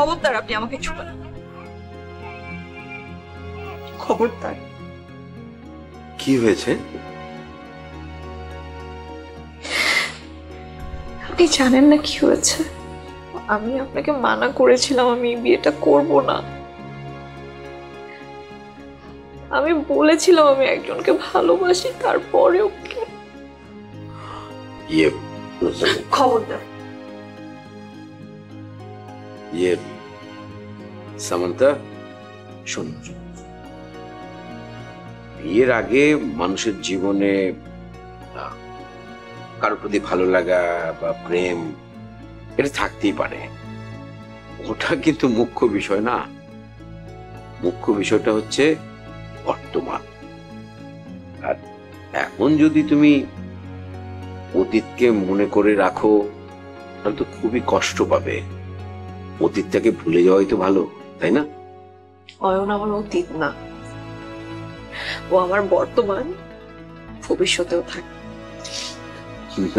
খবরদার আপনি আমাকে ছুঁবেন, খবরদার। কি হয়েছে? আপনি জানেন না কি হয়েছে? আমি আপনাকে মানা করেছিলাম আমি বিয়েটা করব না। আমি বলেছিলাম আমি একজনকে ভালোবাসি, তারপরেও ইয়ে খবরদার। ইয়ে সামান্তা, শোন, বিয়ের আগে মানুষের জীবনে কারোর প্রতি ভালো লাগা বা প্রেম এটা থাকতেই পারে, ওটা কিন্তু মুখ্য বিষয় না। মুখ্য বিষয়টা হচ্ছে বর্তমান। আর এখন যদি তুমি অতীতকে মনে করে রাখো তাহলে তো খুবই কষ্ট পাবে। অতীতটাকে ভুলে যাওয়াই তো ভালো, তাই না? অয়ন আমার অতীত না, ও আমার বর্তমান, ভবিষ্যতেও থাকে।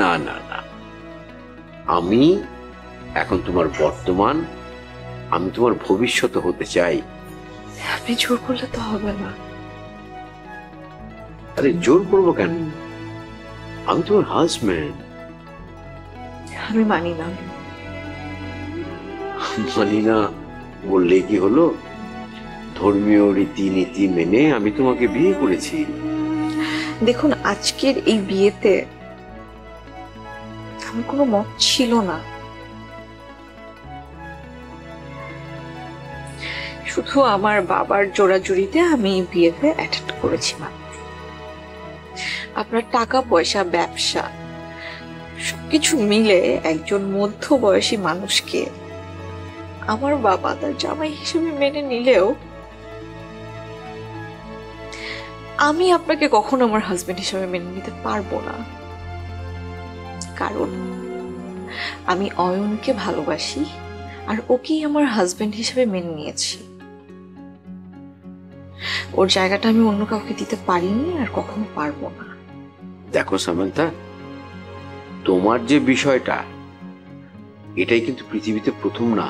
না না না, আমি এখন তোমার বর্তমান, আমি তোমার ভবিষ্যৎ হতে চাই। আপনি জোর করলে তো হবে না। আরে জোর করবো কেন? আমি তোমার হাজব্যান্ড। আমি মানি না। মানি না বললে কি হলো? ধর্মীয় রীতিনীতি মেনে আমি তোমাকে বিয়ে করেছি। দেখুন, আজকের এই বিয়েতে আমার কোনো মত ছিল না, শুধু আমার বাবার জোরাজুরিতে আমি এই বিয়েতে অ্যাটেন্ড করেছিলাম। আপনার টাকা পয়সা, ব্যবসা সবকিছু মিলে একজন মধ্যবয়সী মানুষকে আমার বাবা তার জামাই হিসেবে মেনে নিলেও আমি আপনাকে কখনো আমার হাজবেন্ড হিসেবে মেনে নিতে পারবো না। কারণ আমি অয়নকে ভালোবাসি আর ওকেই আমার হাজবেন্ড হিসেবে মেনে নিয়েছি। ওর জায়গাটা আমি অন্য কাউকে দিতে পারিনি আর কখনো পারবো না। দেখো সামান্তা, তোমার যে বিষয়টা, এটাই কিন্তু পৃথিবীতে প্রথম না।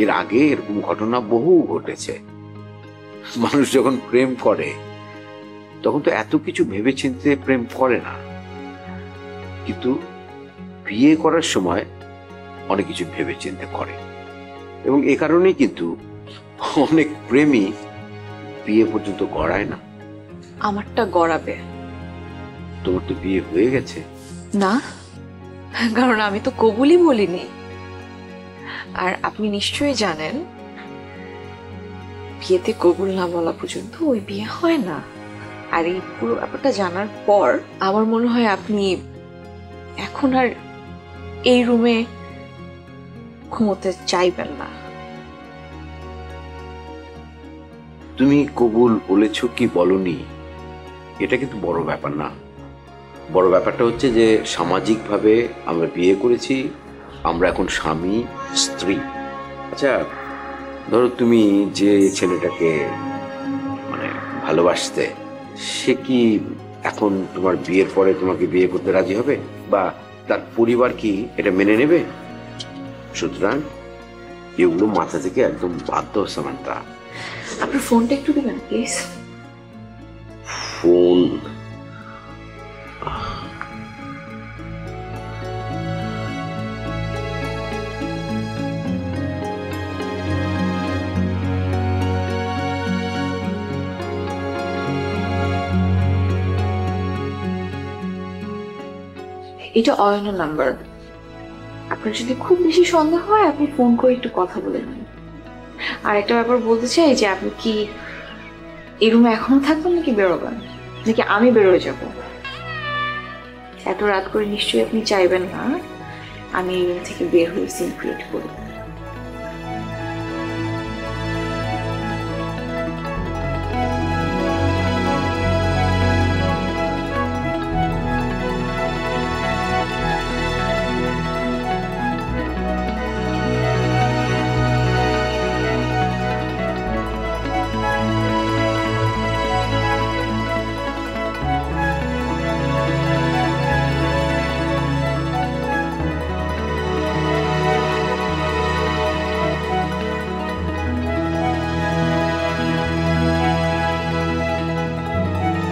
এর আগে এরকম ঘটনা বহু ঘটেছে। মানুষ যখন প্রেম করে তখন তো এত কিছু ভেবেচিন্তে প্রেম করে না, কিন্তু বিয়ে করার সময় অনেক কিছু ভেবেচিন্তে করে। এবং এ কারণেই কিন্তু অনেক প্রেমী বিয়ে পর্যন্ত গড়ায় না। আমারটা গড়াবে। তোমার তো বিয়ে হয়ে গেছে। না, কারণ আমি তো কবুলই বলিনি। আর আপনি নিশ্চয়ই জানেন বিয়েতে কবুল না বলা পর্যন্ত ওই বিয়ে হয় না। আর এই পুরো ব্যাপারটা জানার পর আমার মনে হয় আপনি এখন আর এই রুমে ঘুমোতে চাইবেন না। তুমি কবুল বলেছ কি বলনি এটা কিন্তু বড় ব্যাপার না। বড় ব্যাপারটা হচ্ছে যে সামাজিকভাবে আমরা বিয়ে করেছি, আমরা এখন স্বামী স্ত্রী। আচ্ছা, ধরো তুমি যে ছেলেটাকে মানে ভালোবাসতে, সে কি এখন তোমার বিয়ের পরে তোমাকে বিয়ে করতে রাজি হবে, বা তার পরিবার কি এটা মেনে নেবে? সুতরাং এগুলো মাথা থেকে একদম বাদ দাও সামান্তা। আপনার ফোনটা একটু দিবেন প্লিজ। ফোন? এটা অয়নের নাম্বার। আপনার যদি খুব বেশি সন্দেহ হয় আপনি ফোন করে একটু কথা বলে নিন। আর একটা ব্যাপার বলতে চাই যে আপনি কি এই রুমে এখনো থাকবেন নাকি বেরোবেন, নাকি আমি বেরোয় যাব? এত রাত করে নিশ্চয়ই আপনি চাইবেন না আমি এই রুম থেকে বের হয়ে সিন ক্রিয়েট করি।